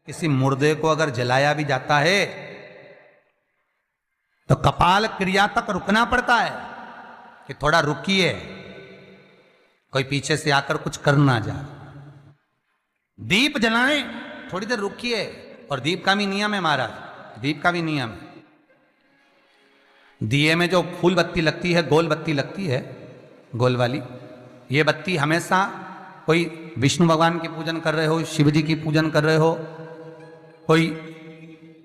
किसी मुर्दे को अगर जलाया भी जाता है तो कपाल क्रिया तक रुकना पड़ता है कि थोड़ा रुकिए, कोई पीछे से आकर कुछ कर ना जाए। दीप जलाएं, थोड़ी देर रुकिए। और दीप का भी नियम है महाराज, दीप का भी नियम है। दिए में जो फूल बत्ती लगती है, गोल बत्ती लगती है, गोल वाली, ये बत्ती हमेशा कोई विष्णु भगवान की पूजन कर रहे हो, शिव जी की पूजन कर रहे हो, कोई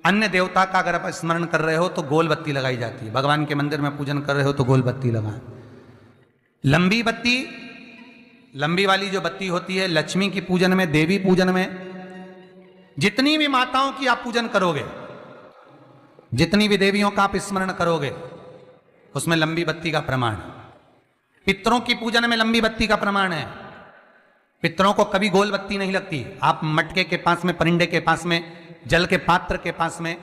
अन्य देवता का अगर आप स्मरण कर रहे हो तो गोल बत्ती लगाई जाती है। भगवान के मंदिर में पूजन कर रहे हो तो गोल बत्ती लगाएं। लंबी बत्ती, लंबी वाली जो बत्ती होती है, लक्ष्मी की पूजन में, देवी पूजन में, जितनी भी माताओं की आप पूजन करोगे, जितनी भी देवियों का आप स्मरण करोगे, उसमें लंबी बत्ती का प्रमाण है। पितरों की पूजन में लंबी बत्ती का प्रमाण है। पितरों को कभी गोल बत्ती नहीं लगती। आप मटके के पास में, परिंदे के पास में, जल के पात्र के पास में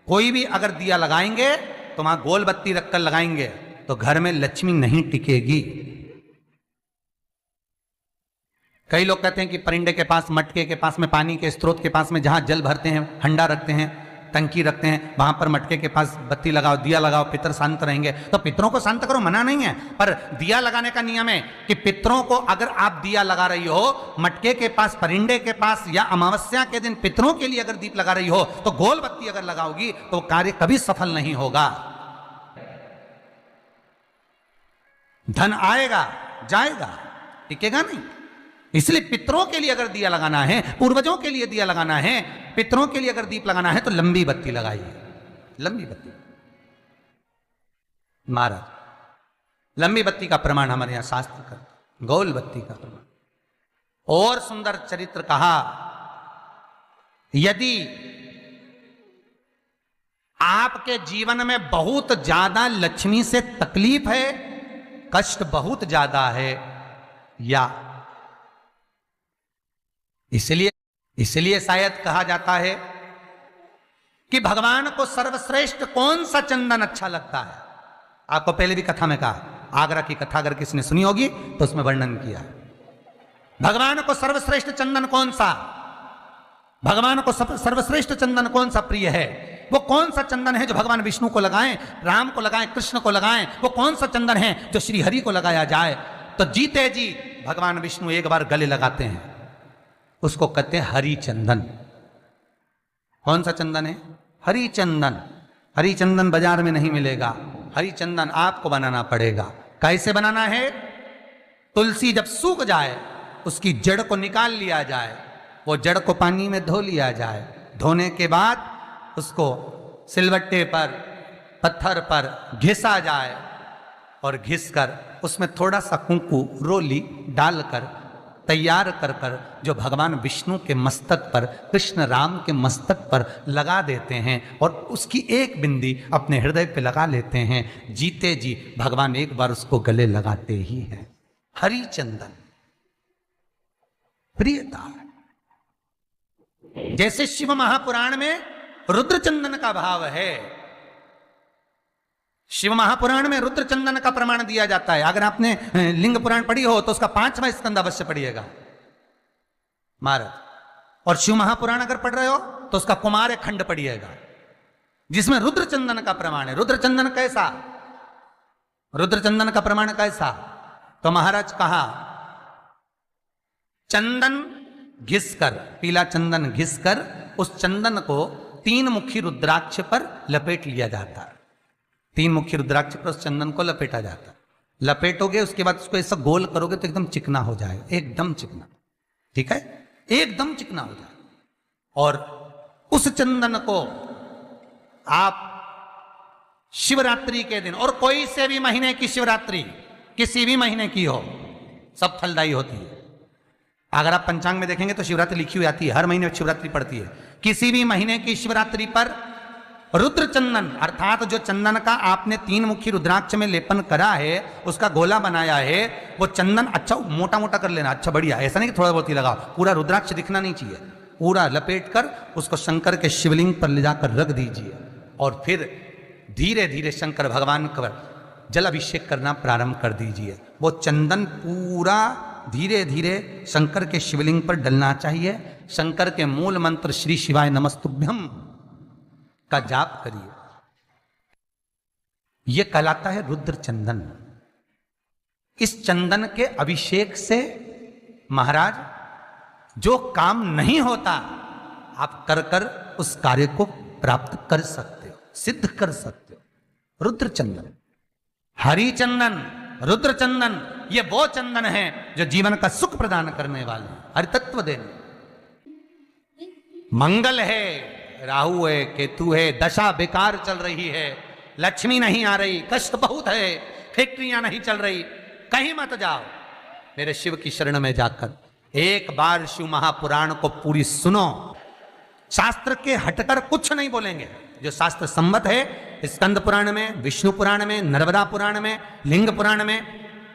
कोई भी अगर दिया लगाएंगे तो वहां गोल बत्ती रखकर लगाएंगे तो घर में लक्ष्मी नहीं टिकेगी। कई लोग कहते हैं कि परिंदे के पास, मटके के पास में, पानी के स्रोत के पास में जहां जल भरते हैं, हंडा रखते हैं, टंकी रखते हैं, वहां पर मटके के पास बत्ती लगाओ, दिया लगाओ, पितर शांत रहेंगे। तो पितरों को शांत करो, मना नहीं है, पर दिया लगाने का नियम है कि पितरों को अगर आप दिया लगा रही हो मटके के पास, परिंदे के पास, या अमावस्या के दिन पितरों के लिए अगर दीप लगा रही हो तो गोल बत्ती अगर लगाओगी तो कार्य कभी सफल नहीं होगा। धन आएगा जाएगा, टिकेगा नहीं। इसलिए पितरों के लिए अगर दिया लगाना है, पूर्वजों के लिए दिया लगाना है, पितरों के लिए अगर दीप लगाना है तो लंबी बत्ती लगाइए, लंबी बत्ती। महाराज, लंबी बत्ती का प्रमाण हमारे यहां शास्त्र करते, गोल बत्ती का प्रमाण। और सुंदर चरित्र कहा, यदि आपके जीवन में बहुत ज्यादा लक्ष्मी से तकलीफ है, कष्ट बहुत ज्यादा है, या इसलिए शायद कहा जाता है कि भगवान को सर्वश्रेष्ठ कौन सा चंदन अच्छा लगता है। आपको पहले भी कथा में कहा, आगरा की कथा अगर किसने सुनी होगी तो उसमें वर्णन किया है। भगवान को सर्वश्रेष्ठ चंदन कौन सा, भगवान को सर्वश्रेष्ठ चंदन कौन सा प्रिय है, वो कौन सा चंदन है जो भगवान विष्णु को लगाएं, राम को लगाएं, कृष्ण को लगाएं, वो कौन सा चंदन है जो श्री हरि को लगाया जाए। तो जीते जी भगवान विष्णु एक बार गले लगाते हैं, उसको कहते हैं हरि चंदन। कौन सा चंदन है? हरि चंदन। हरि चंदन बाजार में नहीं मिलेगा, हरि चंदन आपको बनाना पड़ेगा। कैसे बनाना है? तुलसी जब सूख जाए उसकी जड़ को निकाल लिया जाए, वो जड़ को पानी में धो लिया जाए, धोने के बाद उसको सिलवट्टे पर, पत्थर पर घिसा जाए और घिसकर उसमें थोड़ा सा कुंकू, रोली डालकर तैयार कर जो भगवान विष्णु के मस्तक पर, कृष्ण राम के मस्तक पर लगा देते हैं और उसकी एक बिंदी अपने हृदय पे लगा लेते हैं। जीते जी भगवान एक बार उसको गले लगाते ही हैं। हरि चंदन प्रियता। जैसे शिव महापुराण में रुद्र चंदन का भाव है, शिव महापुराण में रुद्र चंदन का प्रमाण दिया जाता है। अगर आपने लिंग पुराण पढ़ी हो तो उसका 5वां स्कंद अवश्य पढ़िएगा महाराज। और शिव महापुराण अगर पढ़ रहे हो तो उसका कुमार खंड पढ़िएगा, जिसमें रुद्र चंदन का प्रमाण है। रुद्र चंदन कैसा, रुद्र चंदन का प्रमाण कैसा? तो महाराज कहा, चंदन घिसकर, पीला चंदन घिसकर उस चंदन को 3 मुखी रुद्राक्ष पर लपेट लिया जाता है। 3 मुखी रुद्राक्ष पर उस चंदन को लपेटा जाता है। लपेटोगे उसके बाद उसको ऐसा गोल करोगे तो एकदम चिकना हो जाएगा, एकदम चिकना, ठीक है, एकदम चिकना हो जाएगा। और उस चंदन को आप शिवरात्रि के दिन, और कोई से भी महीने की शिवरात्रि, किसी भी महीने की हो, सब फलदायी होती है। अगर आप पंचांग में देखेंगे तो शिवरात्रि लिखी हुई आती है, हर महीने शिवरात्रि पड़ती है। किसी भी महीने की शिवरात्रि पर रुद्र चंदन, अर्थात जो चंदन का आपने 3 मुखी रुद्राक्ष में लेपन करा है, उसका गोला बनाया है, वो चंदन अच्छा मोटा मोटा कर लेना, अच्छा बढ़िया, ऐसा नहीं कि थोड़ा बहुत ही लगाओ, पूरा रुद्राक्ष दिखना नहीं चाहिए, पूरा लपेट कर उसको शंकर के शिवलिंग पर ले जाकर रख दीजिए और फिर धीरे धीरे शंकर भगवान का जल अभिषेक करना प्रारंभ कर दीजिए। वो चंदन पूरा धीरे धीरे शंकर के शिवलिंग पर डलना चाहिए। शंकर के मूल मंत्र श्री शिवाय नमस्तुभ्यम का जाप करिए। यह कहलाता है रुद्र चंदन। इस चंदन के अभिषेक से महाराज जो काम नहीं होता आप कर कर उस कार्य को प्राप्त कर सकते हो, सिद्ध कर सकते हो। रुद्र चंदन, हरि चंदन, रुद्र चंदन, ये वो चंदन है जो जीवन का सुख प्रदान करने वाले, हरितत्व देने। मंगल है, राहु है, केतु है, दशा बेकार चल रही है, लक्ष्मी नहीं आ रही, कष्ट बहुत है, फैक्ट्रियां नहीं चल रही, कहीं मत जाओ, मेरे शिव की शरण में जाकर एक बार शिव महापुराण को पूरी सुनो। शास्त्र के हटकर कुछ नहीं बोलेंगे। जो शास्त्र सम्मत है, स्कंद पुराण में, विष्णु पुराण में, नर्मदा पुराण में, लिंग पुराण में,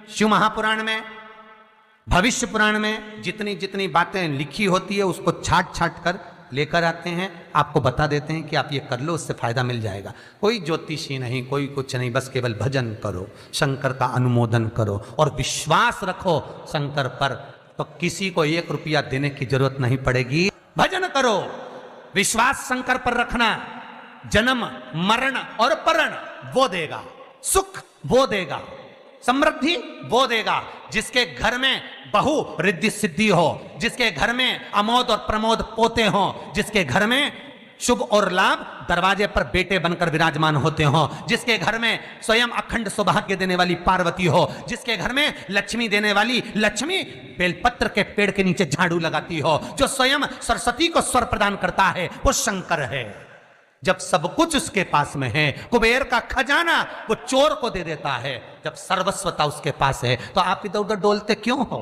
शिव महापुराण में, भविष्य पुराण में जितनी जितनी बातें लिखी होती है उसको छाट छाट कर लेकर आते हैं, आपको बता देते हैं कि आप ये कर लो, उससे फायदा मिल जाएगा। कोई ज्योतिषी नहीं, कोई कुछ नहीं, बस केवल भजन करो, शंकर का अनुमोदन करो और विश्वास रखो शंकर पर, तो किसी को 1 रुपया देने की जरूरत नहीं पड़ेगी। भजन करो, विश्वास शंकर पर रखना, जन्म मरण और परण वो देगा, सुख वो देगा, समृद्धि वो देगा। जिसके घर में बहु रिद्धि सिद्धि हो, जिसके घर में अमोद और प्रमोद पोते हो, जिसके घर में शुभ और लाभ दरवाजे पर बेटे बनकर विराजमान होते हो, जिसके घर में स्वयं अखंड सौभाग्य देने वाली पार्वती हो, जिसके घर में लक्ष्मी देने वाली लक्ष्मी बेलपत्र के पेड़ के नीचे झाड़ू लगाती हो, जो स्वयं सरस्वती को स्वर प्रदान करता है, वो शंकर है। जब सब कुछ उसके पास में है, कुबेर का खजाना वो चोर को दे देता है, जब सर्वस्वता उसके पास है, तो आप इधर उधर डोलते क्यों हो?